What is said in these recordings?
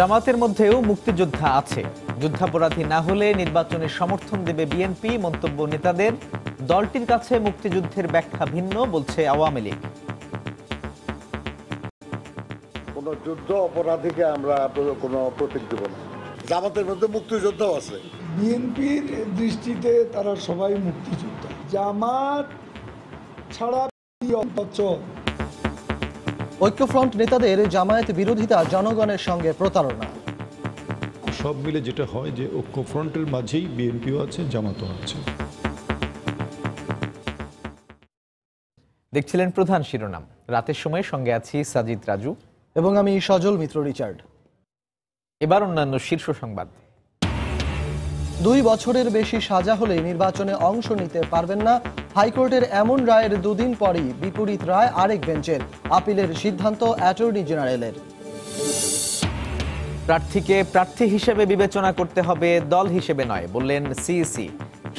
জামাতের মধ্যেও মুক্তিযোদ্ধা আছে, যুদ্ধাপরাধী না হলে নির্বাচনে সমর্থন দেবে বিএনপি। মন্তব্য নেতাদের। দলটির কাছে মুক্তিযুদ্ধের ব্যাখ্যা ভিন্ন, বলছে আওয়ামী লীগ। কোন যুদ্ধ অপরাধীকে আমরা কোনো প্রতীক দেব না। জামাতের মধ্যে মুক্তিযোদ্ধাও আছে। বিএনপির দৃষ্টিতে তারা সবাই মুক্তিযোদ্ধা। জামাত ছাড়া ঐক্যফ্রন্ট নেতাদের জামায়াত বিরোধিতা জনগণের সঙ্গে প্রতারণা। সব মিলে যেটা হয় যে ঐক্যফ্রন্টের মাঝেই বিএনপিও আছে, জামাতও আছে। দেখছিলেন প্রধান শিরোনাম। রাতের সময় সঙ্গে আছি সাজিদ রাজু এবং আমি সজল মিত্র রিচার্ড। এবার অন্যান্য শীর্ষ সংবাদ। 2 বছরের বেশি সাজা হলে নির্বাচনে অংশ নিতে পারবেন না। হাইকোর্টের এমন রায়ের দুদিন পরই বিপরীত রায় আরেক বেঞ্চের। আপিলের সিদ্ধান্ত অ্যাটর্নি জেনারেলের। প্রার্থীকে প্রার্থী হিসেবে বিবেচনা করতে হবে, দল হিসেবে নয়, বললেন সিইসি।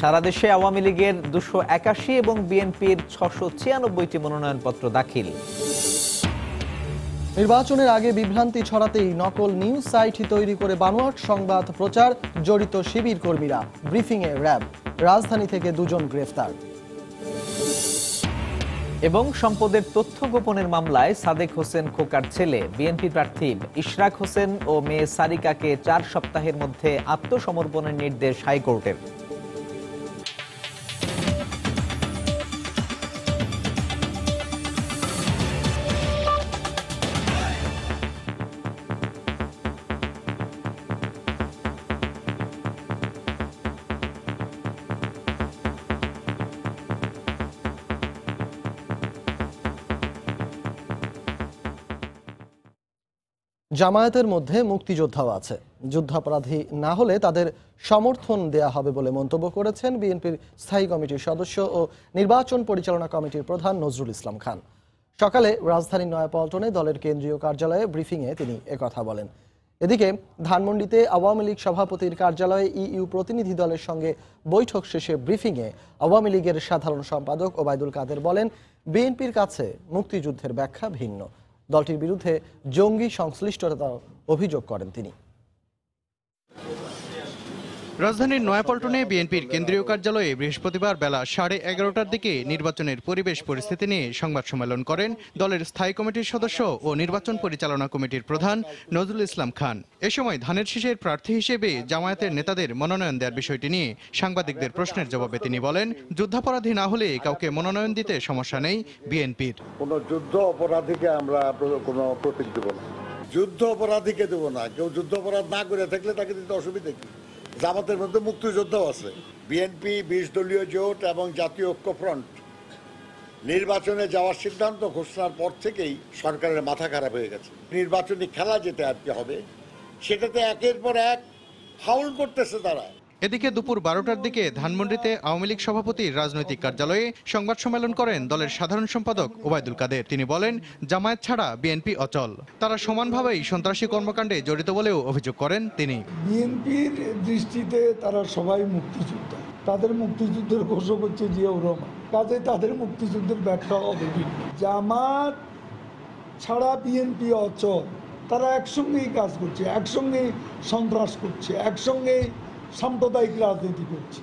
সারা দেশে আওয়ামী লীগের 281 এবং বিএনপির 696টি মনোনয়নপত্র দাখিল। নির্বাচনের আগে বিভ্রান্তি ছড়াতেই নকল নিউজ সাইট তৈরি করে বানোয়াট সংবাদ প্রচার, জড়িত শিবির কর্মীরা। ব্রিফিংয়ে র্যাব। রাজধানী থেকে 2 জন গ্রেফতার। এবং সম্পদের তথ্য গোপনের মামলায় সাদেক হোসেন খোকার ছেলে বিএনপি প্রার্থী ইশরাক হোসেন ও মেয়ে সারিকাকে 4 সপ্তাহের মধ্যে আত্মসমর্পণের নির্দেশ হাইকোর্টের। জামায়াতের মধ্যে মুক্তিযোদ্ধাও আছে, যুদ্ধাপরাধী না হলে তাদের সমর্থন দেয়া হবে বলে মন্তব্য করেছেন বিএনপির স্থায়ী কমিটির সদস্য ও নির্বাচন পরিচালনা কমিটির প্রধান নজরুল ইসলাম খান। সকালে রাজধানীর নয়াপল্টনে দলের কেন্দ্রীয় কার্যালয়ে ব্রিফিংয়ে তিনি একথা বলেন। এদিকে ধানমন্ডিতে আওয়ামী লীগ সভাপতির কার্যালয়ে ইইউ প্রতিনিধি দলের সঙ্গে বৈঠক শেষে ব্রিফিংয়ে আওয়ামী লীগের সাধারণ সম্পাদক ওবায়দুল কাদের বলেন, বিএনপির কাছে মুক্তিযুদ্ধের ব্যাখ্যা ভিন্ন। দলটির বিরুদ্ধে জঙ্গি সংশ্লিষ্টতার অভিযোগ করেন তিনি। রাজধানীর নয়াপল্টনে বিএনপির কেন্দ্রীয় কার্যালয়ে বৃহস্পতিবার বেলা 11:30টার দিকে নির্বাচনের পরিবেশ পরিস্থিতি নিয়ে সংবাদ সম্মেলন করেন দলের স্থায়ী কমিটির সদস্য ও নির্বাচন পরিচালনা কমিটির প্রধান নজরুল ইসলাম খান। এ সময় ধানের শীষের প্রার্থী হিসেবে জামায়াতের নেতাদের মনোনয়ন দেওয়ার বিষয়টি নিয়ে সাংবাদিকদের প্রশ্নের জবাবে তিনি বলেন, যুদ্ধাপরাধী না হলে কাউকে মনোনয়ন দিতে সমস্যা নেই বিএনপির। কোনো যুদ্ধ অপরাধীকে আমরা কোনো প্রতীক দেব না। যুদ্ধ অপরাধীকে দেব না। কেউ যুদ্ধ অপরাধ না করে থাকলে তাকে দিতে অসুবিধা কি? জামাতের মধ্যে মুক্তিযোদ্ধাও আছে। বিএনপি 20 দলীয় জোট এবং জাতীয় ঐক্যফ্রন্ট নির্বাচনে যাওয়ার সিদ্ধান্ত ঘোষণার পর থেকেই সরকারের মাথা খারাপ হয়ে গেছে। নির্বাচনী খেলা যেতে আর কি হবে, সেটাতে একের পর এক ফাউল করতেছে তারা। এদিকে দুপুর 12টার দিকে ধানমন্ডিতে আওয়ামী লীগ সভাপতির রাজনৈতিক কার্যালয়ে সংবাদ সম্মেলন করেন দলের সাধারণ সম্পাদক ওবায়দুল কাদের। তিনি বলেন, জামায়াত ছাড়া বিএনপি অচল, তারা সমানভাবেই সন্ত্রাসী কর্মকাণ্ডে জড়িত বলেও অভিযোগ করেন তিনি। বিএনপির দৃষ্টিতে তারা সবাই মুক্তিযোদ্ধা। তাদের মুক্তিযুদ্ধের ঘোষক হচ্ছে জিয়াউর রহমান, কাজে তাদের মুক্তিযুদ্ধের ব্যাখ্যা হবে ভিন্ন। জামাত ছাড়া বিএনপি অচল, তারা একসঙ্গেই কাজ করছে, একসঙ্গেই সন্ত্রাস করছে, একসঙ্গেই সাম্প্রদায়িক রাজনীতি করছে।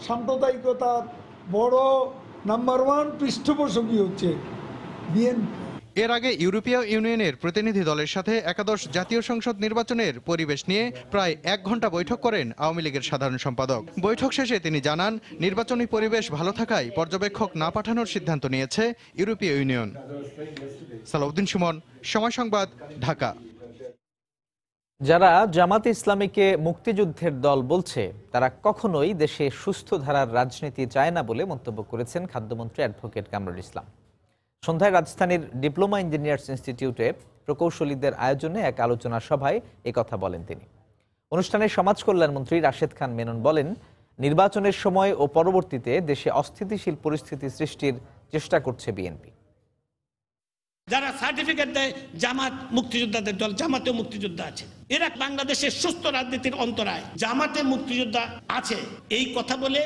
সাম্প্রদায়িকতার বড় নাম্বার 1 পৃষ্ঠপোষকই হচ্ছে বিএনপি। এর আগে ইউরোপীয় ইউনিয়নের প্রতিনিধি দলের সাথে একাদশ জাতীয় সংসদ নির্বাচনের পরিবেশ নিয়ে প্রায় 1 ঘন্টা বৈঠক করেন আওয়ামী লীগের সাধারণ সম্পাদক। বৈঠক শেষে তিনি জানান, নির্বাচনী পরিবেশ ভালো থাকায় পর্যবেক্ষক না পাঠানোর সিদ্ধান্ত নিয়েছে ইউরোপীয় ইউনিয়ন। সালাউদ্দিন সুমন, সময় সংবাদ, ঢাকা। যারা জামাতে ইসলামীকে মুক্তিযুদ্ধের দল বলছে, তারা কখনোই দেশে সুস্থ ধারার রাজনীতি চায় না বলে মন্তব্য করেছেন খাদ্যমন্ত্রী অ্যাডভোকেট কামরুল ইসলাম। সন্ধ্যায় রাজধানীর ডিপ্লোমা ইঞ্জিনিয়ার্স ইনস্টিটিউটে প্রকৌশলীদের আয়োজনে এক আলোচনা সভায় একথা বলেন তিনি। অনুষ্ঠানে সমাজ কল্যাণমন্ত্রী রাশেদ খান মেনন বলেন, নির্বাচনের সময় ও পরবর্তীতে দেশে অস্থিতিশীল পরিস্থিতি সৃষ্টির চেষ্টা করছে বিএনপি। যারা সার্টিফিকেট দেয় জামাত মুক্তিযোদ্ধাদের দল, জামাতে মুক্তিযোদ্ধা আছে, এরা বাংলাদেশের সুস্থ রাজনীতির অন্তরায়। জামাতে মুক্তিযোদ্ধা আছে এই কথা বলে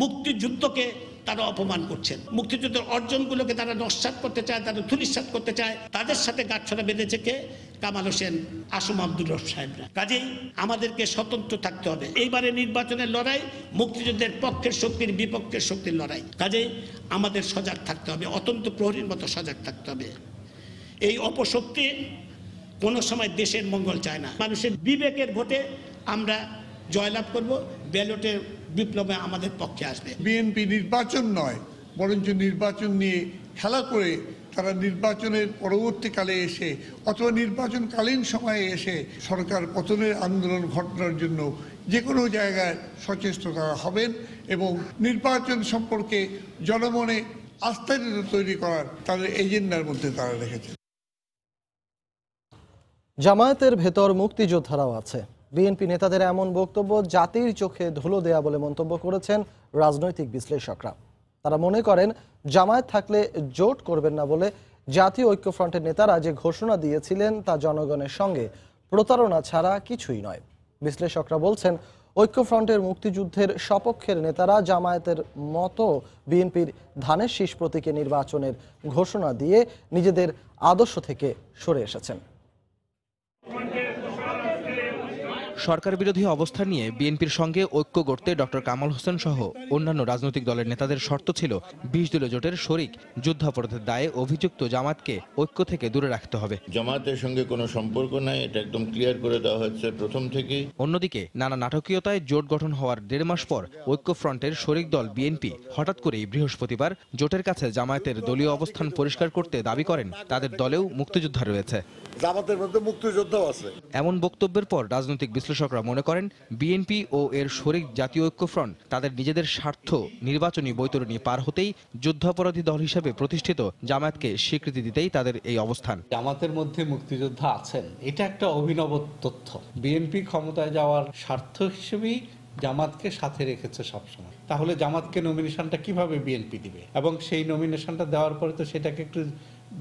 মুক্তিযুদ্ধকে তারা অপমান করছেন। মুক্তিযুদ্ধের অর্জনগুলোকে তারা নস্যাৎ করতে চায়, তারা ধূলিসাৎ করতে চায়। তাদের সাথে গাঁটছড়া বেঁধেছে কে? কামাল হোসেন, আসম আব্দুর রব সাহেবরা। কাজেই আমাদেরকে স্বতন্ত্র থাকতে হবে। এইবারে নির্বাচনের লড়াই মুক্তিযুদ্ধের পক্ষের শক্তির বিপক্ষের শক্তির লড়াই। কাজেই আমাদের সজাগ থাকতে হবে, অত্যন্ত প্রহরীর মতো সজাগ থাকতে হবে। এই অপশক্তি কোনো সময় দেশের মঙ্গল চায় না। মানুষের বিবেকের ভোটে আমরা জয়লাভ করব, ব্যালটের বিপ্লবে আমাদের পক্ষে আসবে। বিএনপি নির্বাচন নয়, বরঞ্চ নির্বাচন নিয়ে খেলা করে তারা নির্বাচনের পরবর্তীকালে এসে অথবা নির্বাচনকালীন সময়ে এসে সরকার পতনের আন্দোলন ঘটানোর জন্য যে কোনো জায়গায় সচেষ্ট তারা হবেন এবং নির্বাচন সম্পর্কে জনমনে আস্থা তৈরি করার তাদের এজেন্ডার মধ্যে তারা রেখেছেন। জামায়াতের ভেতর মুক্তিযোদ্ধারাও আছে। বিএনপি নেতাদের এমন বক্তব্য জাতির চোখে ধুলো দেয়া বলে মন্তব্য করেছেন রাজনৈতিক বিশ্লেষকরা। তারা মনে করেন জামায়াত থাকলে জোট করবেন না বলে জাতীয় ঐক্যফ্রন্টের নেতারা যে ঘোষণা দিয়েছিলেন তা জনগণের সঙ্গে প্রতারণা ছাড়া কিছুই নয়। বিশ্লেষকরা বলছেন ঐক্যফ্রন্টের মুক্তিযুদ্ধের সপক্ষের নেতারা জামায়াতের মতো বিএনপির ধানের শীষ প্রতীকে নির্বাচনের ঘোষণা দিয়ে নিজেদের আদর্শ থেকে সরে এসেছেন। সরকার বিরোধী অবস্থান নিয়ে বিএনপির সঙ্গে ঐক্য গড়তে ডক্টর কামাল হোসেন সহ অন্যান্য রাজনৈতিক দলের নেতাদের শর্ত ছিল ২০ দলীয় জোটের শরিক যুদ্ধাপরাধের দায়ে অভিযুক্ত জামাতকে ঐক্য থেকে দূরে রাখতে হবে। জামাতের সঙ্গে কোনো সম্পর্ক নাই, এটা একদম ক্লিয়ার করে দেওয়া হচ্ছে প্রথম থেকেই। অন্যদিকে নানা নাটকীয়তায় জোট গঠন হওয়ার ১.৫ মাস পর ঐক্যফ্রন্টের শরিক দল বিএনপি হঠাৎ করেই বৃহস্পতিবার জোটের কাছে জামায়াতের দলীয় অবস্থান পরিষ্কার করতে দাবি করেন তাদের দলেও মুক্তিযোদ্ধা রয়েছে, জামাতের মধ্যে মুক্তিযোদ্ধাও আছে। এমন বক্তব্যের পর রাজনৈতিক বিশ্লেষকরা মনে করেন বিএনপি ও এর শরিক জাতীয় ঐক্যফ্রন্ট তাদের নিজেদের স্বার্থ নির্বাচনী বৈতরণী পার হতেই যুদ্ধাপরাধী দল হিসেবে প্রতিষ্ঠিত জামায়াতকে স্বীকৃতি দিতেই তাদের এই অবস্থান। জামাতের মধ্যে মুক্তিযোদ্ধা আছেন, এটা একটা অভিনব তথ্য। বিএনপি ক্ষমতায় যাওয়ার স্বার্থ হিসেবেই জামাতকে সাথে রেখেছে সবসময়। তাহলে জামাতকে নমিনেশনটা কিভাবে বিএনপি দিবে, এবং সেই নমিনেশনটা দেওয়ার পরে তো সেটাকে একটু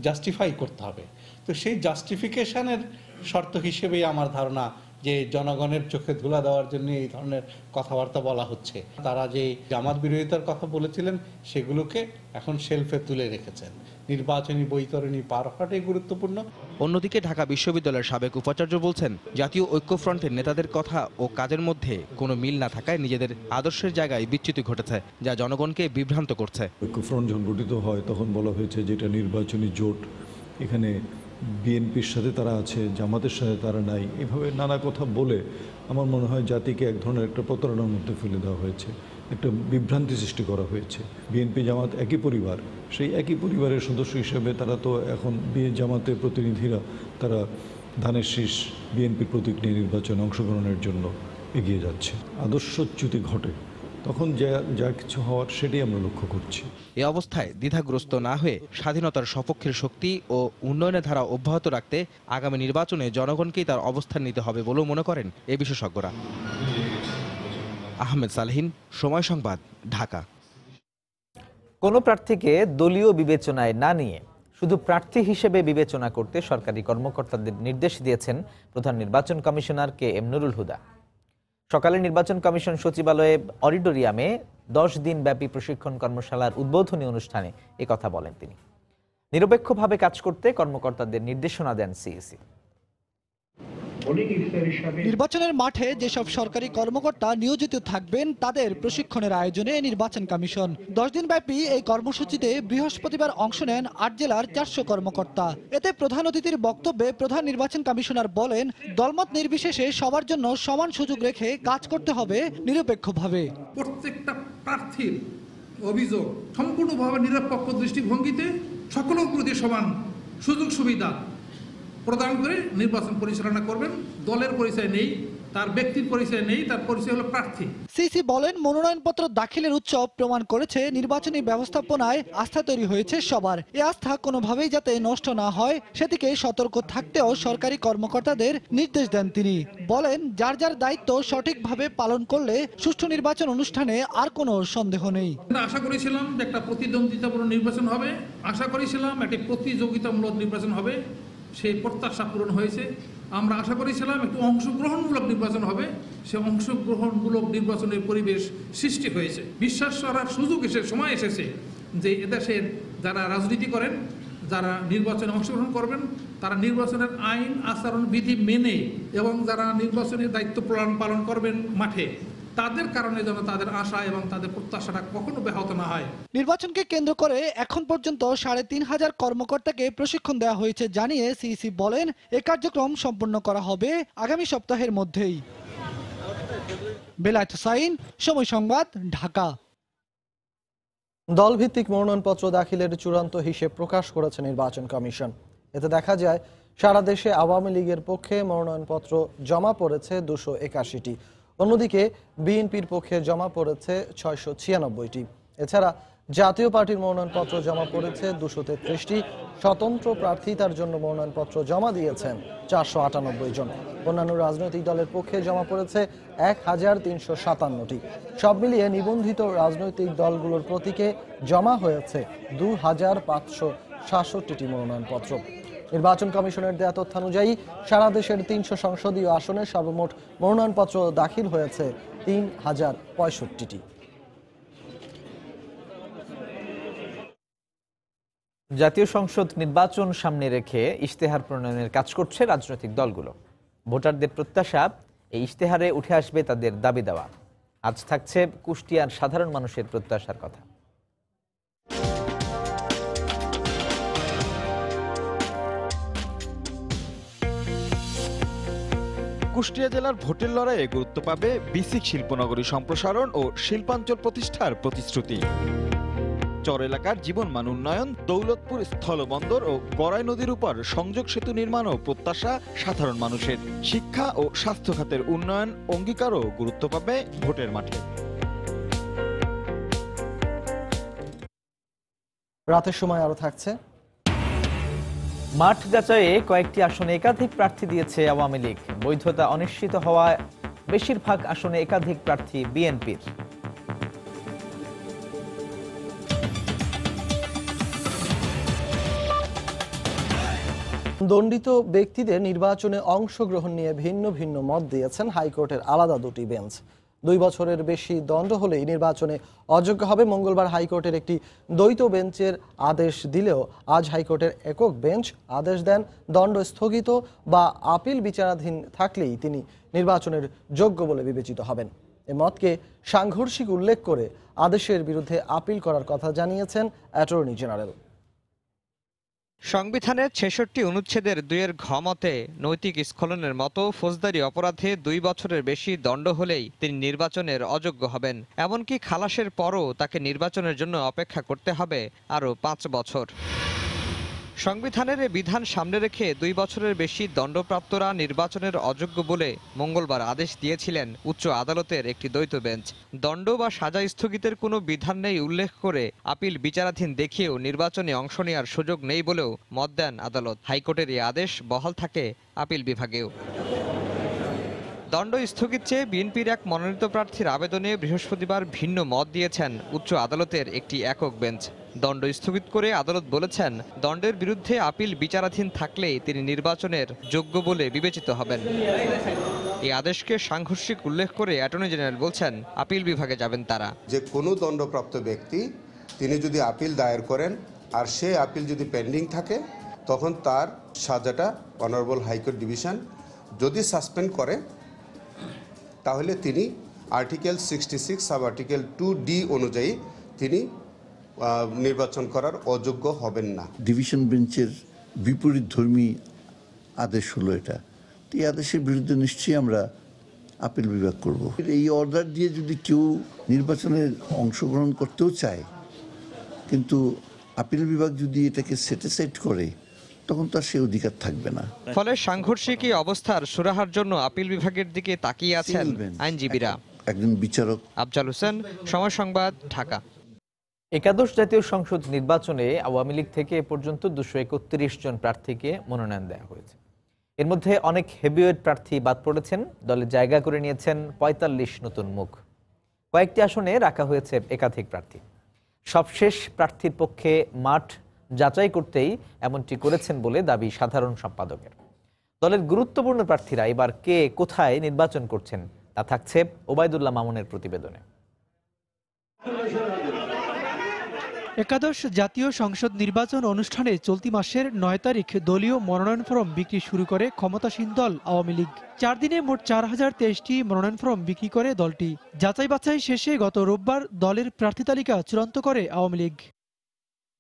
জাস্টিফাই করতে হবে। তো সেই জাস্টিফিকেশনের শর্ত হিসেবেই আমার ধারণা যে জনগণের চোখে ধুলা দেওয়ার জন্য এই ধরনের কথাবার্তা বলা হচ্ছে। তারা যে জামাত বিরোধিতার কথা বলেছিলেন সেগুলোকে এখন শেলফে তুলে রেখেছেন। নির্বাচনী বৈতরণী পার হওয়াটাই গুরুত্বপূর্ণ। অন্যদিকে ঢাকা বিশ্ববিদ্যালয়ের সাবেক উপাচার্য বলছেন জাতীয় ঐক্যফ্রন্টের নেতাদের কথা ও কাজের মধ্যে কোনো মিল না থাকায় নিজেদের আদর্শের জায়গায় বিচ্যুতি ঘটেছে, যা জনগণকে বিভ্রান্ত করছে। ঐক্যফ্রন্ট যখন গঠিত হয় তখন বলা হয়েছে যে এটা নির্বাচনী জোট, এখানে বিএনপির সাথে তারা আছে, জামাতের সাথে তারা নাই, এভাবে নানা কথা বলে আমার মনে হয় জাতিকে এক ধরনের একটা প্রতারণার মধ্যে ফেলে দেওয়া হয়েছে, একটা বিভ্রান্তি সৃষ্টি করা হয়েছে। বিএনপি জামাত একই পরিবার, সেই একই পরিবারের সদস্য হিসেবে তারা তো এখন জামাতের প্রতিনিধিরা তারা ধানের শীষ বিএনপির প্রতীক নিয়ে নির্বাচনে অংশগ্রহণের জন্য এগিয়ে যাচ্ছে। আদর্শচ্যুতি ঘটে তখন যা কিছু হওয়ার সেটাই আমরা লক্ষ্য করছি। এ অবস্থায় দ্বিধাগ্রস্ত না হয়ে স্বাধীনতার সপক্ষের শক্তি ও উন্নয়নের ধারা অব্যাহত রাখতে আগামী নির্বাচনে জনগণকেই তার অবস্থান নিতে হবে বলেও মনে করেন এ বিশেষজ্ঞরা। আহমেদ সালেহীন, সময় সংবাদ, ঢাকা। কোনো প্রার্থীকে দলীয় বিবেচনায় না নিয়ে শুধু প্রার্থী হিসেবে বিবেচনা করতে সরকারি কর্মকর্তাদের নির্দেশ দিয়েছেন প্রধান নির্বাচন কমিশনার কে.এম. নুরুল হুদা। সকালে নির্বাচন কমিশন সচিবালয়ে অডিটোরিয়ামে 10 দিন ব্যাপী প্রশিক্ষণ কর্মশালার উদ্বোধনী অনুষ্ঠানে একথা বলেন তিনি। নিরপেক্ষভাবে কাজ করতে কর্মকর্তাদের নির্দেশনা দেন সিইসি। নির্বাচনের মাঠে যেসব সরকারি কর্মকর্তা নিয়োজিত থাকবেন তাদের প্রশিক্ষণের আয়োজনে নির্বাচন কমিশন 10 দিন ব্যাপী এই কর্মসূচিতে বৃহস্পতিবার অংশ নেন 8 জেলার 400 কর্মকর্তা। এতে প্রধান অতিথির বক্তব্যে প্রধান নির্বাচন কমিশনার বলেন, দলমত নির্বিশেষে সবার জন্য সমান সুযোগ রেখে কাজ করতে হবে নিরপেক্ষভাবে। প্রত্যেকটা প্রার্থীর অভিযোগ সম্পূর্ণভাবে নিরপেক্ষ দৃষ্টিভঙ্গিতে সকলের প্রতি সমান সুযোগ সুবিধা প্রদান করে নির্বাচন পরিচালনা করবেন। দলের পরিচয় নেই, তার ব্যক্তির পরিচয় নেই, তার পরিচয় হলো প্রার্থী। সিসি বলেন, মনোনয়নপত্র দাখিলের উৎসব প্রমাণ করেছে নির্বাচনী ব্যবস্থাপনায় আস্থা তৈরি হয়েছে সবার। এই আস্থা কোনোভাবেই যাতে নষ্ট না হয় সেদিকে সতর্ক থাকতেও সরকারি কর্মকর্তাদের নির্দেশ দেন তিনি। বলেন, যার যার দায়িত্ব সঠিকভাবে পালন করলে সুষ্ঠু নির্বাচন অনুষ্ঠানে আর কোনো সন্দেহ নেই। আশা করেছিলাম যে একটা প্রতিদ্বন্দ্বিতাপূর্ণ নির্বাচন হবে, আশা করেছিলাম একটা প্রতিযোগিতামূলক নির্বাচন হবে, সেই প্রত্যাশা পূরণ হয়েছে। আমরা আশা করেছিলাম একটু অংশগ্রহণমূলক নির্বাচন হবে, সে অংশগ্রহণমূলক নির্বাচনের পরিবেশ সৃষ্টি হয়েছে। বিশ্বাস করার সুযোগ সময় এসেছে যে এদেশের যারা রাজনীতি করেন, যারা নির্বাচনে অংশগ্রহণ করবেন, তারা নির্বাচনের আইন আচরণ বিধি মেনে এবং যারা নির্বাচনের দায়িত্ব পালন করবেন মাঠে, তাদের কারণে যেন তাদের আশা এবং তাদের প্রত্যাশাটা কখনো ব্যাহত না হয়। নির্বাচনকে কেন্দ্র করে এখন পর্যন্ত ৩৫০০ কর্মকর্তাকে প্রশিক্ষণ দেওয়া হয়েছে জানিয়ে সিইসি বলেন, এই কার্যক্রম সম্পন্ন করা হবে আগামী সপ্তাহের মধ্যেই। বেলায়েত হোসাইন, সময় সংবাদ, ঢাকা। দলভিত্তিক মনোনয়নপত্র দাখিলের চূড়ান্ত হিসেব প্রকাশ করেছে নির্বাচন কমিশন। এতে দেখা যায় সারা দেশে আওয়ামী লীগের পক্ষে মনোনয়নপত্র জমা পড়েছে 281টি, অন্যদিকে বিএনপির পক্ষে জমা পড়েছে 696টি। এছাড়া জাতীয় পার্টির মনোনয়নপত্র জমা পড়েছে 233টি। স্বতন্ত্র প্রার্থী তার জন্য মনোনয়নপত্র জমা দিয়েছেন 498 জন। অন্যান্য রাজনৈতিক দলের পক্ষে জমা পড়েছে 1357টি। সব মিলিয়ে নিবন্ধিত রাজনৈতিক দলগুলোর প্রতীকে জমা হয়েছে 2566টি মনোনয়নপত্র। নির্বাচন কমিশনের দেয়া তথ্যানুযায়ী সারা দেশের 300 সংসদীয় আসনে সর্বমোট মনোনয়নপত্র দাখিল হয়েছে 3065টি। জাতীয় সংসদ নির্বাচন সামনে রেখে ইশতেহার প্রণয়নের কাজ করছে রাজনৈতিক দলগুলো। ভোটারদের প্রত্যাশা, এই ইশতেহারে উঠে আসবে তাদের দাবি দেওয়া। আজ থাকছে কুষ্টিয়ার সাধারণ মানুষের প্রত্যাশার কথা। কুষ্টিয়া জেলার ভোটের লড়াইয়ে গুরুত্ব পাবে বিসিক শিল্পনগরী সম্প্রসারণ ও শিল্পাঞ্চল প্রতিষ্ঠার প্রতিশ্রুতি। চর এলাকার জীবনমান উন্নয়ন, দৌলতপুর স্থলবন্দর ও গড়াই নদীর উপর সংযোগ সেতু নির্মাণ ও প্রত্যাশা সাধারণ মানুষের। শিক্ষা ও স্বাস্থ্য খাতের উন্নয়ন অঙ্গীকারও গুরুত্ব পাবে ভোটের মাঠে। রাতের সময় আরো থাকছে মাঠ যাচাইয়ে কয়েকটি আসনে একাধিক প্রার্থী দিয়েছে আওয়ামী লীগ। বৈধতা অনিশ্চিত হওয়ায় বেশিরভাগ আসনে একাধিক প্রার্থী বিএনপির। দণ্ডিত ব্যক্তিদের নির্বাচনে অংশগ্রহণ নিয়ে ভিন্ন ভিন্ন মত দিয়েছেন হাইকোর্টের আলাদা দুটি বেঞ্চ। 2 বছরের বেশি দণ্ড হলেই নির্বাচনে অযোগ্য হবে। মঙ্গলবার হাইকোর্টের একটি দ্বৈত বেঞ্চের আদেশ দিলেও আজ হাইকোর্টের একক বেঞ্চ আদেশ দেন দণ্ড স্থগিত বা আপিল বিচারাধীন থাকলেই তিনি নির্বাচনের যোগ্য বলে বিবেচিত হবেন। এ মতকে সাংঘর্ষিক উল্লেখ করে আদেশের বিরুদ্ধে আপিল করার কথা জানিয়েছেন অ্যাটর্নি জেনারেল। সংবিধানের ৬৬ অনুচ্ছেদের ২-এর ঘ মতে নৈতিক স্খলনের মতো ফৌজদারি অপরাধে 2 বছরের বেশি দণ্ড হলেই তিনি নির্বাচনের অযোগ্য হবেন। এমনকি খালাসের পরও তাকে নির্বাচনের জন্য অপেক্ষা করতে হবে আরও 5 বছর। সংবিধানের এই বিধান সামনে রেখে 2 বছরের বেশি দণ্ডপ্রাপ্তরা নির্বাচনের অযোগ্য বলে মঙ্গলবার আদেশ দিয়েছিলেন উচ্চ আদালতের একটি দ্বৈত বেঞ্চ। দণ্ড বা সাজা স্থগিতের কোনো বিধান নেই উল্লেখ করে আপিল বিচারাধীন দেখিয়েও নির্বাচনে অংশ নেওয়ার সুযোগ নেই বলেও মত দেন আদালত। হাইকোর্টের এই আদেশ বহাল থাকে আপিল বিভাগেও। দণ্ড স্থগিত চেয়ে বিএনপির এক মনোনীত প্রার্থীর আবেদনে বৃহস্পতিবার ভিন্ন মত দিয়েছেন উচ্চ আদালতের একটি একক বেঞ্চ। দণ্ড স্থগিত করে আদালত বলেছেন, দণ্ডের বিরুদ্ধে আপিল বিচারাধীন থাকলেই তিনি নির্বাচনের যোগ্য বলে বিবেচিত হবেন। এই আদেশকে সাংঘর্ষিক উল্লেখ করে অ্যাটর্নি জেনারেল বলছেন, আপিল বিভাগে যাবেন তারা। যে কোনো দণ্ডপ্রাপ্ত ব্যক্তি তিনি যদি আপিল দায়ের করেন আর সে আপিল যদি পেন্ডিং থাকে, তখন তার সাজাটা অনারেবল হাইকোর্ট ডিভিশন যদি সাসপেন্ড করে, তাহলে তিনি আর্টিকেল 66 সাব আর্টিকেল 2D অনুযায়ী তিনি নির্বাচন করার অযোগ্য হবেন না। ডিভিশন বেঞ্চের বিপরীত ধর্মী আদেশ হলো এটা। এই আদেশের বিরুদ্ধে নিশ্চয়ই আমরা আপিল বিভাগ করব। এই অর্ডার দিয়ে যদি কেউ নির্বাচনে অংশগ্রহণ করতেও চায়, কিন্তু আপিল বিভাগ যদি এটাকে সেটিসাইড করে, তখন তার সে অধিকার থাকবে না। ফলে সাংঘর্ষিক এই অবস্থার সুরাহার জন্য আপিল বিভাগের দিকে তাকিয়ে আছেন আইনজীবীরা। একজন বিচারক। আফজাল হোসেন, সময় সংবাদ, ঢাকা। একাদশ জাতীয় সংসদ নির্বাচনে আওয়ামী লীগ থেকে এ পর্যন্ত 231 জন প্রার্থীকে মনোনয়ন দেওয়া হয়েছে। এর মধ্যে অনেক হেভিওয়েট প্রার্থী বাদ পড়েছেন। দলে জায়গা করে নিয়েছেন 45 নতুন মুখ। কয়েকটি আসনে রাখা হয়েছে একাধিক প্রার্থী। সবশেষ প্রার্থীর পক্ষে মাঠ যাচাই করতেই এমনটি করেছেন বলে দাবি সাধারণ সম্পাদকের। দলের গুরুত্বপূর্ণ প্রার্থীরা এবার কে কোথায় নির্বাচন করছেন তা থাকছে ওবায়দুল্লাহ মামুনের প্রতিবেদনে। একাদশ জাতীয় সংসদ নির্বাচন অনুষ্ঠানে চলতি মাসের 9 তারিখ দলীয় মনোনয়ন ফরম বিক্রি শুরু করে ক্ষমতাসীন দল আওয়ামী লীগ। 4 দিনে মোট 4023টি মনোনয়ন ফরম বিক্রি করে দলটি। যাচাই বাছাই শেষে গত রোববার দলের প্রার্থী তালিকা চূড়ান্ত করে আওয়ামী লীগ।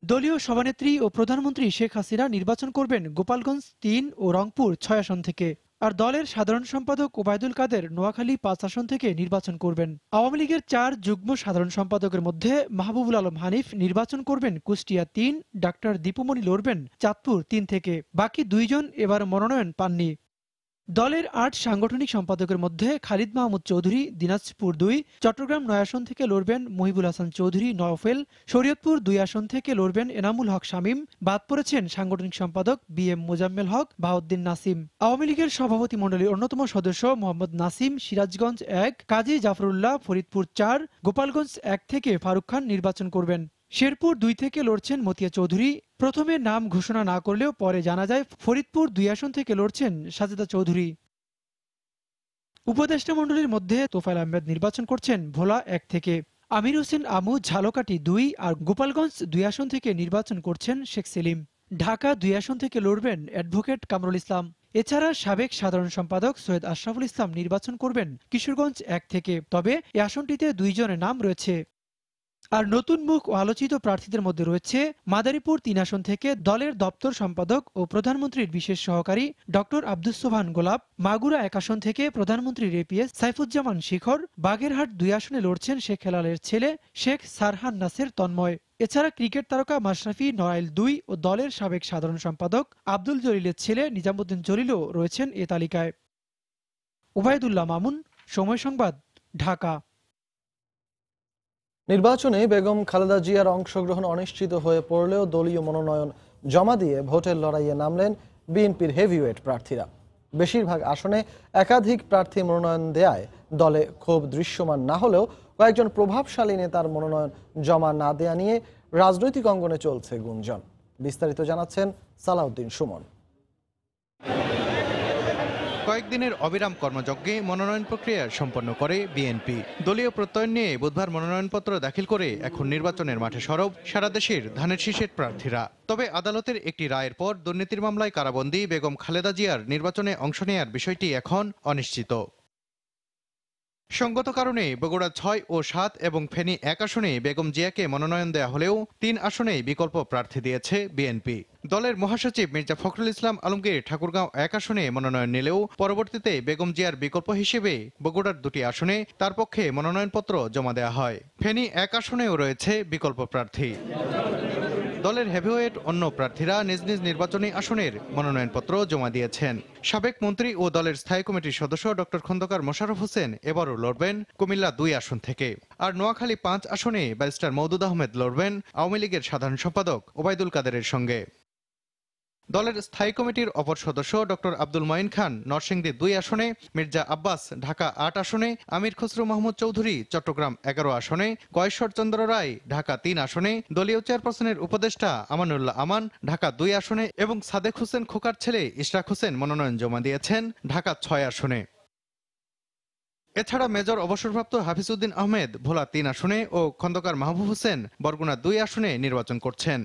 দলীয় সভানেত্রী ও প্রধানমন্ত্রী শেখ হাসিনা নির্বাচন করবেন গোপালগঞ্জ 3 ও রংপুর 6 আসন থেকে। আর দলের সাধারণ সম্পাদক ওবায়দুল কাদের নোয়াখালী 5 আসন থেকে নির্বাচন করবেন। আওয়ামী লীগের 4 যুগ্ম সাধারণ সম্পাদকের মধ্যে মাহবুবুল আলম হানিফ নির্বাচন করবেন কুষ্টিয়া 3, ডাক্তার দীপুমণি লড়বেন চাঁদপুর 3 থেকে। বাকি 2 জন এবার মনোনয়ন পাননি। দলের 8 সাংগঠনিক সম্পাদকের মধ্যে খালিদ মাহমুদ চৌধুরী দিনাজপুর 2, চট্টগ্রাম 9 আসন থেকে লড়বেন মহিবুল হাসান চৌধুরী নওফেল, শরীয়তপুর 2 আসন থেকে লড়বেন এনামুল হক শামীম। বাদ পড়েছেন সাংগঠনিক সম্পাদক BM মোজাম্মেল হক, বাহাউদ্দিন নাসিম। আওয়ামী লীগের সভাপতি মণ্ডলীর অন্যতম সদস্য মোহাম্মদ নাসিম সিরাজগঞ্জ 1, কাজী জাফরুল্লাহ ফরিদপুর 4, গোপালগঞ্জ 1 থেকে ফারুক খান নির্বাচন করবেন। শেরপুর 2 থেকে লড়ছেন মতিয়া চৌধুরী। প্রথমে নাম ঘোষণা না করলেও পরে জানা যায় ফরিদপুর 2 আসন থেকে লড়ছেন সাজেদা চৌধুরী। উপদেষ্টা মণ্ডলীর মধ্যে তোফায়েল আহমেদ নির্বাচন করছেন ভোলা 1 থেকে। আমির হোসেন আমু ঝালকাঠি 2 আর গোপালগঞ্জ 2 আসন থেকে নির্বাচন করছেন শেখ সেলিম। ঢাকা 2 আসন থেকে লড়বেন অ্যাডভোকেট কামরুল ইসলাম। এছাড়া সাবেক সাধারণ সম্পাদক সৈয়দ আশরাফুল ইসলাম নির্বাচন করবেন কিশোরগঞ্জ 1 থেকে। তবে এই আসনটিতে 2 জনের নাম রয়েছে। আর নতুন মুখ ও আলোচিত প্রার্থীদের মধ্যে রয়েছে মাদারীপুর 3 আসন থেকে দলের দপ্তর সম্পাদক ও প্রধানমন্ত্রীর বিশেষ সহকারী ডক্টর আব্দুস সোবহান গোলাপ, মাগুরা 1 আসন থেকে প্রধানমন্ত্রীর APS সাইফুজ্জামান শিখর, বাগেরহাট 2 আসনে লড়ছেন শেখ হেলালের ছেলে শেখ সারহান নাসের তন্ময়। এছাড়া ক্রিকেট তারকা মাশরাফি নড়াইল 2 ও দলের সাবেক সাধারণ সম্পাদক আব্দুল জলিলের ছেলে নিজামুদ্দিন জলিলও রয়েছেন এ তালিকায়। ওবায়দুল্লাহ মামুন, সময় সংবাদ, ঢাকা। নির্বাচনে বেগম খালেদা জিয়ার অংশগ্রহণ অনিশ্চিত হয়ে পড়লেও দলীয় মনোনয়ন জমা দিয়ে ভোটের লড়াইয়ে নামলেন বিএনপির হেভিওয়েট প্রার্থীরা। বেশিরভাগ আসনে একাধিক প্রার্থী মনোনয়ন দেয়ায় দলে ক্ষোভ দৃশ্যমান না হলেও কয়েকজন প্রভাবশালী নেতার মনোনয়ন জমা না দেয়া নিয়ে রাজনৈতিক অঙ্গনে চলছে গুঞ্জন। বিস্তারিত জানাচ্ছেন সালাউদ্দিন সুমন। কয়েকদিনের অবিরাম কর্মযজ্ঞে মনোনয়ন প্রক্রিয়া সম্পন্ন করে বিএনপি। দলীয় প্রত্যয়ন নিয়ে বুধবার মনোনয়নপত্র দাখিল করে এখন নির্বাচনের মাঠে সরব সারা দেশের ধানের শীষের প্রার্থীরা। তবে আদালতের একটি রায়ের পর দুর্নীতির মামলায় কারাবন্দী বেগম খালেদা জিয়ার নির্বাচনে অংশ নেয়ার বিষয়টি এখন অনিশ্চিত। সঙ্গত কারণে বগুড়া 6 ও 7 এবং ফেনী 1 আসনে বেগম জিয়াকে মনোনয়ন দেয়া হলেও 3 আসনেই বিকল্প প্রার্থী দিয়েছে বিএনপি। দলের মহাসচিব মির্জা ফখরুল ইসলাম আলমগীর ঠাকুরগাঁও 1 আসনে মনোনয়ন নিলেও পরবর্তীতে বেগম জিয়ার বিকল্প হিসেবে বগুড়ার 2টি আসনে তার পক্ষে মনোনয়নপত্র জমা দেওয়া হয়। ফেনী 1 আসনেও রয়েছে বিকল্প প্রার্থী। দলের হেভিওয়েট অন্য প্রার্থীরা নিজ নিজ নির্বাচনী আসনের মনোনয়নপত্র জমা দিয়েছেন। সাবেক মন্ত্রী ও দলের স্থায়ী কমিটির সদস্য ডক্টর খন্দকার মোশাররফ হোসেন এবারও লড়বেন কুমিল্লা 2 আসন থেকে। আর নোয়াখালী 5 আসনে ব্যারিস্টার মওদুদ আহমেদ লড়বেন আওয়ামী লীগের সাধারণ সম্পাদক ওবায়দুল কাদেরের সঙ্গে। দলের স্থায়ী কমিটির অপর সদস্য ডক্টর আব্দুল মঈন খান নরসিংদী 2 আসনে, মির্জা আব্বাস ঢাকা 8 আসনে, আমির খসরু মাহমুদ চৌধুরী চট্টগ্রাম 11 আসনে, কয়েশ্বর চন্দ্র রায় ঢাকা 3 আসনে, দলীয় চেয়ারপারসনের উপদেষ্টা আমানুল্লাহ আমান ঢাকা 2 আসনে এবং সাদেক হোসেন খোকার ছেলে ইশরাক হোসেন মনোনয়ন জমা দিয়েছেন ঢাকা 6 আসনে। এছাড়া মেজর অবসরপ্রাপ্ত হাফিজউদ্দিন আহমেদ ভোলা 3 আসনে ও খন্দকার মাহবুব হোসেন বরগুনা 2 আসনে নির্বাচন করছেন।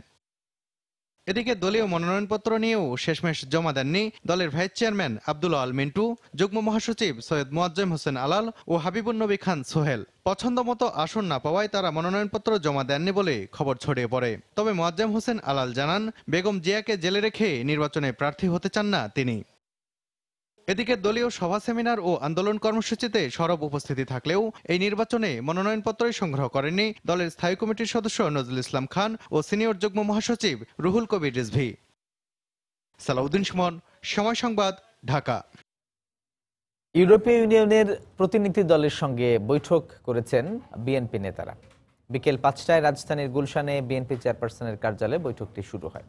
এদিকে দলীয় মনোনয়নপত্র নিয়েও শেষমেশ জমা দেননি দলের ভাইস চেয়ারম্যান আব্দুল আল মিন্টু, যুগ্ম মহাসচিব সৈয়দ মোয়াজ্জেম হোসেন আলাল ও হাবিবুন নবী খান সোহেল। পছন্দমতো আসন না পাওয়ায় তারা মনোনয়নপত্র জমা দেননি বলে খবর ছড়িয়ে পড়ে। তবে মোয়াজ্জেম হোসেন আলাল জানান, বেগম জিয়াকে জেলে রেখে নির্বাচনে প্রার্থী হতে চান না তিনি। এদিকে দলীয় সভা সেমিনার ও আন্দোলন কর্মসূচিতে সরব উপস্থিতি থাকলেও এই নির্বাচনে মনোনয়নপত্রই সংগ্রহ করেননি দলের স্থায়ী কমিটির সদস্য নজরুল ইসলাম খান ও সিনিয়র যুগ্ম মহাসচিব রুহুল কবির রিজভী। সালাউদ্দিন সুমন, সময় সংবাদ, ঢাকা। ইউরোপীয় ইউনিয়নের প্রতিনিধি দলের সঙ্গে বৈঠক করেছেন বিএনপি নেতারা। বিকেল 5টায় রাজধানীর গুলশানে বিএনপি চেয়ারপারসনের কার্যালয়ে বৈঠকটি শুরু হয়।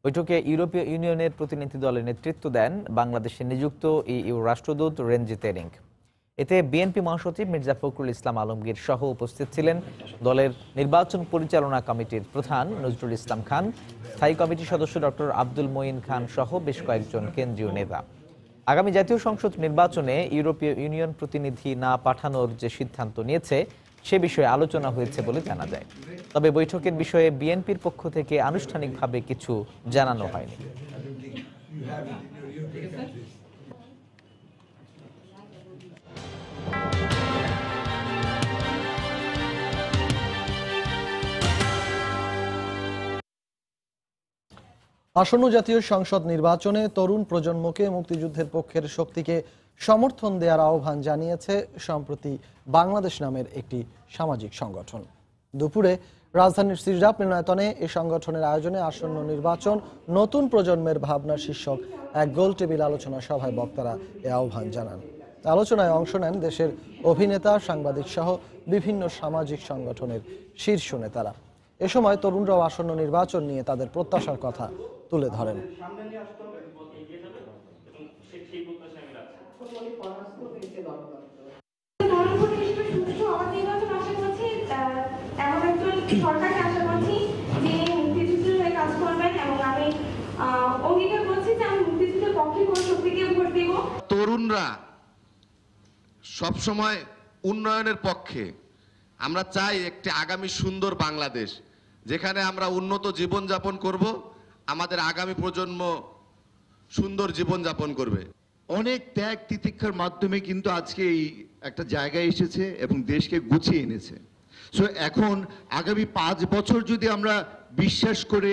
বৈঠকে ইউরোপীয় ইউনিয়নের প্রতিনিধি দলের নেতৃত্ব দেন বাংলাদেশে নিযুক্ত ইইউ রাষ্ট্রদূত রেনজি তেরিং। এতে বিএনপি মহাসচিব মির্জা ফখরুল ইসলাম আলমগীর সহ উপস্থিত ছিলেন দলের নির্বাচন পরিচালনা কমিটির প্রধান নজরুল ইসলাম খান, স্থায়ী কমিটির সদস্য ডক্টর আব্দুল মঈন খান সহ বেশ কয়েকজন কেন্দ্রীয় নেতা। আগামী জাতীয় সংসদ নির্বাচনে ইউরোপীয় ইউনিয়ন প্রতিনিধি না পাঠানোর যে সিদ্ধান্ত নিয়েছে সে বিষয়ে আলোচনা হয়েছে বলে জানা যায়। তবে বৈঠকের বিষয়ে বিএনপির পক্ষ থেকে আনুষ্ঠানিকভাবে কিছু জানানো হয়নি। আসন্ন জাতীয় সংসদ নির্বাচনে তরুণ প্রজন্মকে মুক্তিযুদ্ধের পক্ষের শক্তিকে সমর্থন দেওয়ার আহ্বান জানিয়েছে সম্প্রতি বাংলাদেশ নামের একটি সামাজিক সংগঠন। দুপুরে রাজধানীর সিরজাপ মিলনায়তনে এই সংগঠনের আয়োজনে আসন্ন নির্বাচন নতুন প্রজন্মের ভাবনা শীর্ষক এক গোল টেবিল আলোচনা সভায় বক্তারা এ আহ্বান জানান। আলোচনায় অংশ নেন দেশের অভিনেতা, সাংবাদিক সহ বিভিন্ন সামাজিক সংগঠনের শীর্ষ নেতারা। এ সময় তরুণরাও আসন্ন নির্বাচন নিয়ে তাদের প্রত্যাশার কথা তুলে ধরেন। তরুণরা সবসময় উন্নয়নের পক্ষে। আমরা চাই একটি আগামী সুন্দর বাংলাদেশ, যেখানে আমরা উন্নত জীবনযাপন করব, আমাদের আগামী প্রজন্ম সুন্দর জীবনযাপন করবে। অনেক ত্যাগ তিতিক্ষার মাধ্যমে কিন্তু আজকে এই একটা জায়গায় এসেছে এবং দেশকে গুছিয়ে এনেছে। সো এখন আগামী 5 বছর যদি আমরা বিশ্বাস করে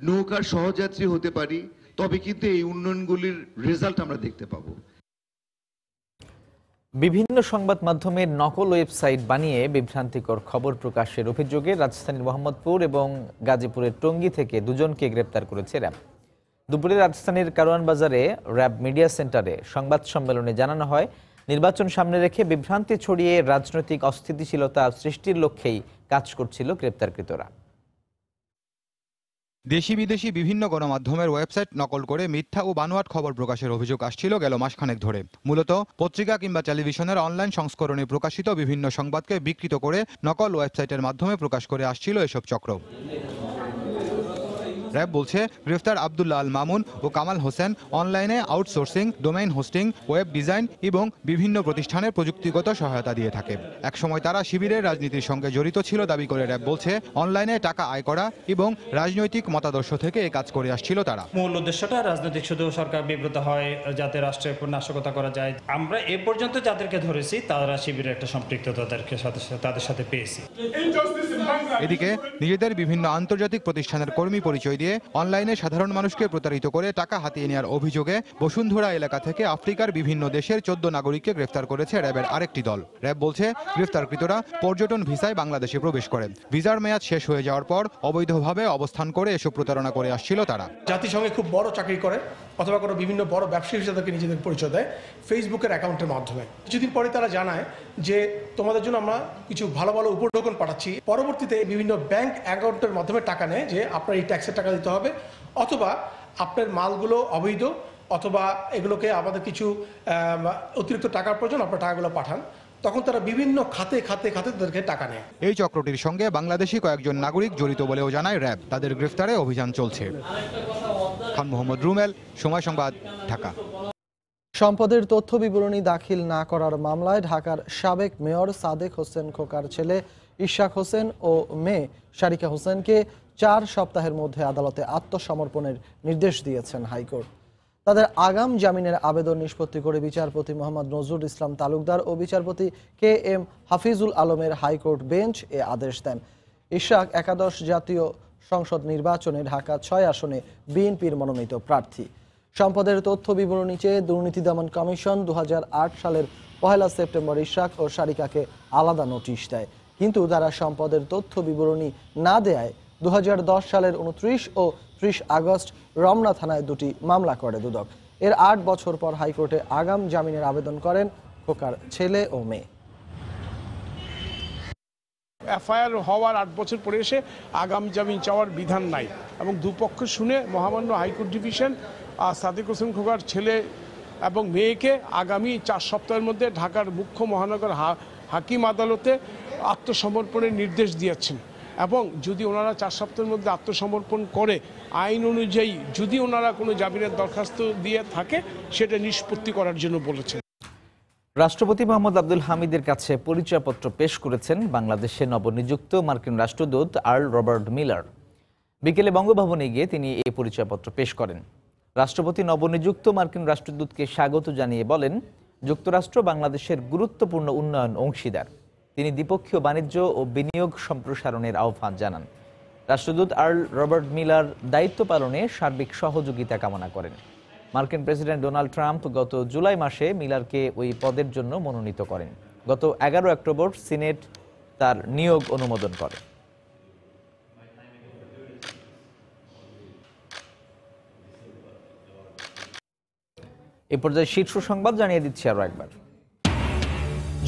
নৌকার সহযাত্রী হতে পারি, তবে কিন্তু এই উন্নয়নগুলির রেজাল্ট আমরা দেখতে পাবো। বিভিন্ন সংবাদ মাধ্যমের নকল ওয়েবসাইট বানিয়ে বিভ্রান্তিকর খবর প্রকাশের অভিযোগে রাজধানীর মোহাম্মদপুর এবং গাজীপুরের টঙ্গী থেকে দুজনকে গ্রেপ্তার করেছে র্যাব। দুপুরে রাজধানীর কারওয়ান বাজারে র্যাব মিডিয়া সেন্টারে সংবাদ সম্মেলনে জানানো হয়, নির্বাচন সামনে রেখে বিভ্রান্তি ছড়িয়ে রাজনৈতিক অস্থিতিশীলতা সৃষ্টির লক্ষ্যেই কাজ করছিল গ্রেপ্তারকৃতরা। দেশি বিদেশি বিভিন্ন গণমাধ্যমের ওয়েবসাইট নকল করে মিথ্যা ও বানোয়াট খবর প্রকাশের অভিযোগ আসছিল গেল মাসখানেক ধরে। মূলত পত্রিকা কিংবা টেলিভিশনের অনলাইন সংস্করণে প্রকাশিত বিভিন্ন সংবাদকে বিকৃত করে নকল ওয়েবসাইটের মাধ্যমে প্রকাশ করে আসছিল এসব চক্র। র্যাব বলছে, গ্রেফতার আব্দুল্লাহ আল মামুন ও কামাল হোসেন অনলাইনে outsourcing, domain hosting, web design এবং বিভিন্ন প্রতিষ্ঠানের প্রযুক্তিগত সহায়তা দিয়ে থাকে। একসময় তারা শিবিরের রাজনীতির সঙ্গে জড়িত ছিল দাবি করে র্যাব বলছে, অনলাইনে টাকা আয় করা এবং রাজনৈতিক মতাদর্শ থেকে এই কাজ করে আসছিল তারা। মূল উদ্দেশ্যটা রাজনৈতিক, শুধু সরকার বিব্রত হয় যাতে রাষ্ট্রের উপর নাশকতা করা যায়। আমরা এ পর্যন্ত যাদেরকে ধরেছি তারা শিবিরের একটা সম্পৃক্ততা তাদের সাথে পেয়েছি। এদিকে নিজেদের বিভিন্ন আন্তর্জাতিক প্রতিষ্ঠানের কর্মী পরিচয় দিয়ে অনলাইনে সাধারণ মানুষকে প্রতারিত করে টাকা হাতিয়ে নেওয়ার অভিযোগে বসুন্ধরা এলাকা থেকে আফ্রিকার বিভিন্ন দেশের 14 নাগরিককে গ্রেফতার করেছে র্যাবের আরেকটি দল। র্যাব বলছে, গ্রেফতারকৃতরা পর্যটন ভিসায় বাংলাদেশে প্রবেশ করেন। ভিসার মেয়াদ শেষ হয়ে যাওয়ার পর অবৈধভাবে অবস্থান করে এসব প্রতারণা করে আসছিল তারা। জাতিসংঘে খুব বড় চাকরি করে অথবা কোনো বিভিন্ন বড় ব্যবসায়ীর সাথে নিজেদের পরিচয় দেয় ফেসবুকের অ্যাকাউন্টের মাধ্যমে। কিছুদিন পরে তারা জানায় যে তোমাদের জন্য আমরা কিছু ভালো ভালো উপঢৌকন পাঠাচ্ছি। পরবর্তীতে বিভিন্ন ব্যাংক অ্যাকাউন্টের মাধ্যমে টাকা নেয় যে আপনার এই ট্যাক্সের টাকা দিতে হবে, অথবা আপনার মালগুলো অবৈধ, অথবা এগুলোকে আমাদের কিছু অতিরিক্ত টাকার প্রয়োজন, আপনার টাকাগুলো পাঠান। তখন তারা বিভিন্ন খাতে তাদেরকে টাকা নেয়। এই চক্রটির সঙ্গে বাংলাদেশি কয়েকজন নাগরিক জড়িত বলেও জানায় র্যাব। তাদের গ্রেফতারে অভিযান চলছে। খান মোহাম্মদ রুমেল, সময় সংবাদ, ঢাকা। সম্পদের তথ্য বিবরণী দাখিল না করার মামলায় ঢাকার সাবেক মেয়র সাদেক হোসেন খোকার ছেলে ইশাক হোসেন ও মেয়ে শারিকা হোসেনকে 4 সপ্তাহের মধ্যে আদালতে আত্মসমর্পণের নির্দেশ দিয়েছেন হাইকোর্ট। তাদের আগাম জামিনের আবেদন নিষ্পত্তি করে বিচারপতি মোহাম্মদ নজরুল ইসলাম তালুকদার ও বিচারপতি KM হাফিজুল আলমের হাইকোর্ট বেঞ্চ এ আদেশ দেন। ইশাক একাদশ জাতীয় সংসদ নির্বাচনে ঢাকা 6 আসনে বিএনপির মনোনীত প্রার্থী। সম্পদের তথ্য বিবরণী চেয়ে দুর্নীতি দমন কমিশন 2008 সালের 1 সেপ্টেম্বর ইশাক ও শারিকাকে আলাদা নোটিশ দেয়, কিন্তু তারা সম্পদের তথ্য বিবরণী না দেয়ায় 2010 সালের 29 ও 30 আগস্ট রমনা থানায় 2টি মামলা করে দুদক। এর 8 বছর পর হাইকোর্টে আগাম জামিনের আবেদন করেন খোকার ছেলে ও মেয়ে। এফআইআর হওয়ার 8 বছর পরে এসে আগাম জামিন চাওয়ার বিধান নাই, এবং দুপক্ষ শুনে মহামান্য হাইকোর্ট ডিভিশন সাদেক হোসেন খোকার ছেলে এবং মেয়েকে আগামী 4 সপ্তাহের মধ্যে ঢাকার মুখ্য মহানগর হাকিম আদালতে আত্মসমর্পণের নির্দেশ দিয়েছেন। এবং যদি ওনারা 4 সপ্তাহের মধ্যে আত্মসমর্পণ করে আইন অনুযায়ী যদি ওনারা কোনো জামিনের দরখাস্ত দিয়ে থাকে সেটা নিষ্পত্তি করার জন্য বলেছেন। রাষ্ট্রপতি মোহাম্মদ আব্দুল হামিদের কাছে পরিচয়পত্র পেশ করেছেন বাংলাদেশে নবনিযুক্ত মার্কিন রাষ্ট্রদূত আর্ল রবার্ট মিলার। বিকেলে বঙ্গভবনে গিয়ে তিনি এই পরিচয়পত্র পেশ করেন। রাষ্ট্রপতি নবনিযুক্ত মার্কিন রাষ্ট্রদূতকে স্বাগত জানিয়ে বলেন, যুক্তরাষ্ট্র বাংলাদেশের গুরুত্বপূর্ণ উন্নয়ন অংশীদার। তিনি দ্বিপক্ষীয় বাণিজ্য ও বিনিয়োগ সম্প্রসারণের আহ্বান জানান। রাষ্ট্রদূত আর্ল রবার্ট মিলার দায়িত্ব পালনে সার্বিক সহযোগিতা কামনা করেন। মার্কিন প্রেসিডেন্ট ডোনাল্ড ট্রাম্প গত জুলাই মাসে মিলারকে ওই পদের জন্য মনোনীত করেন। গত 11 অক্টোবর সিনেট তার নিয়োগ অনুমোদন করে। এ পর্যায়ে শীর্ষ সংবাদ জানিয়ে দিচ্ছি আরো একবার।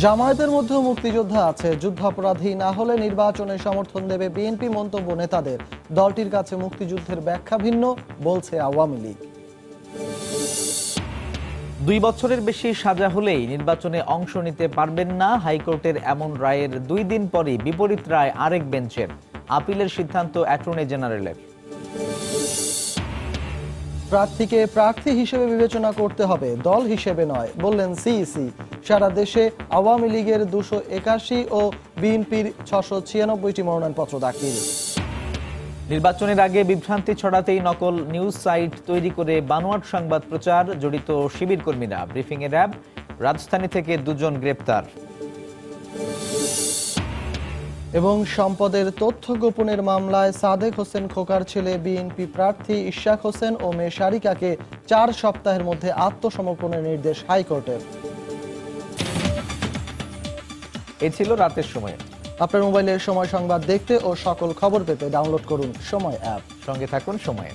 জামায়াতের মধ্যেও মুক্তিযোদ্ধা আছে, যুদ্ধাপরাধী না হলে নির্বাচনে সমর্থন দেবে বিএনপি মন্তব্য নেতাদের। দলটির কাছে মুক্তিযুদ্ধের ব্যাখ্যা ভিন্ন, বলছে আওয়ামী লীগ। 2 বছরের বেশি সাজা হলেই নির্বাচনে অংশ নিতে পারবেন না, হাইকোর্টের এমন রায়ের 2 দিন পরই বিপরীত রায় আরেক বেঞ্চের। আপিলের সিদ্ধান্ত অ্যাটর্নি জেনারেলের। প্রার্থীকে প্রার্থী হিসেবে বিবেচনা করতে হবে, দল হিসেবে নয়, বললেন সিইসি। সারা দেশে আওয়ামী লীগের 281 ও বিএনপির 696টি মনোনয়নপত্র দাখিল। নির্বাচনের আগে বিভ্রান্তি ছড়াতেই নকল নিউজ সাইট তৈরি করে বানোয়াট সংবাদ প্রচার, জড়িত শিবির কর্মীরা। ব্রিফিংয়ে র্যাব, রাজধানী থেকে 2 জন গ্রেপ্তার। এবং সম্পদের তথ্য গোপনের মামলায় সাদেক হোসেন খোকার ছেলে বিএনপি প্রার্থী ইশাক হোসেন ও মেয়ে সারিকাকে 4 সপ্তাহের মধ্যে আত্মসমর্পণের নির্দেশ হাইকোর্টের। এ ছিল রাতের সময়। আপনার মোবাইলের সময় সংবাদ দেখতে ও সকল খবর পেতে ডাউনলোড করুন সময় অ্যাপ। সঙ্গে থাকুন সময়ে।